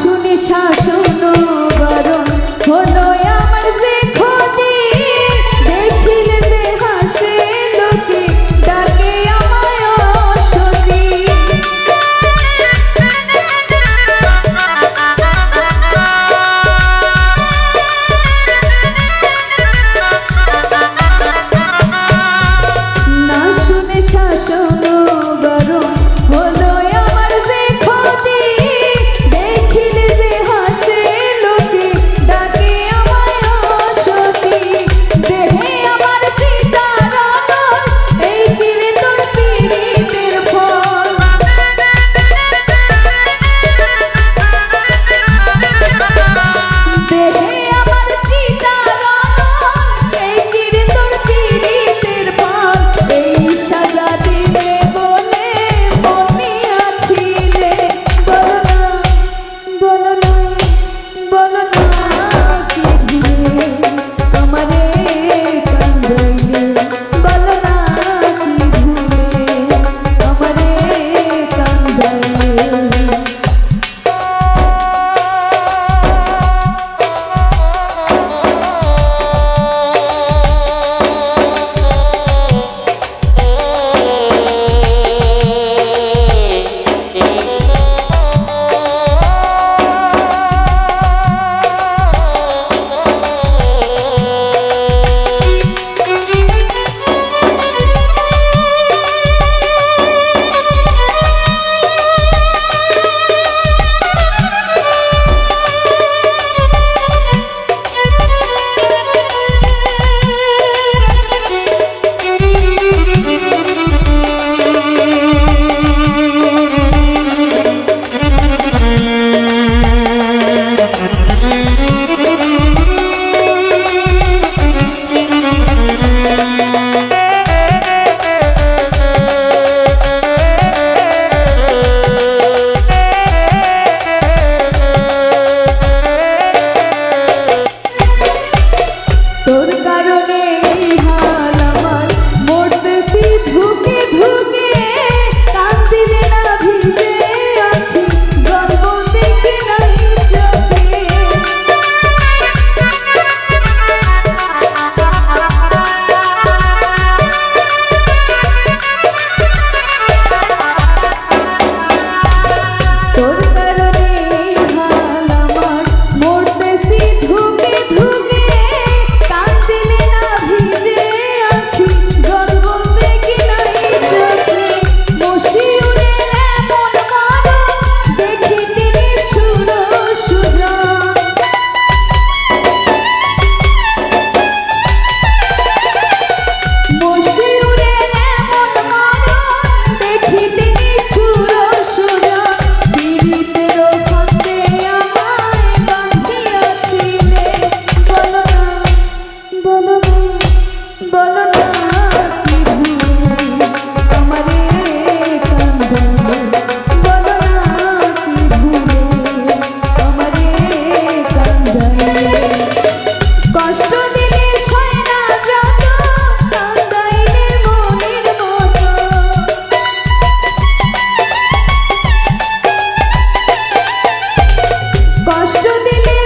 শুনে শাসন বরণ হলো আমার যে ক্ষতি, দেখিলে যে হাসে লোকে ডাকে আমায় অসতী। না শুনে শাসন বরণ হলো আমার যে ক্ষতি, দেখিলে যে হাসে লোকে ডাকে আমায় অসতী। দেহে আমার পিতার আদর, এই কিরে তোর পীড়িতের ফল। দেহে আমার পিতার আদর, এই কিরে তোর পীড়িতের ফল। এই সাজা দিবে বলে বনিয়াছিলে, বলো না বলো না বলো না কি ভুলে আমারে কান্দাইলে, বলো না কি ভুলে আমারে কান্দাইলে। তোর কারণে হাল আমার, মরতেছি ধুকে ধুকে, কান্দিলে না ভিজে আঁখি, জল বলতে কি নাই চোখে। তোর কারণে হাল আমার, মরতেছি ধুকে ধুকে, কান্দিলে না ভিজে আঁখি, জল বলতে কি নাই চোখে। মশিউরের এমন মারণ দেখিতে নিষ্ঠুর সুজন, মশিউরের এমন মারণ দেখিতে নিষ্ঠুর সুজন। পীড়িতের ফাঁদে আমায় বাঁধিয়াছিলে, বলো না বলো না বলো না কি ভুলে আমারে কান্দাইলে, বলো না কি ভুলে আমারে কান্দাইলে। কষ্ট দিলে সয় না যত, কান্দাইলে মনের মতো। কষ্ট দিলে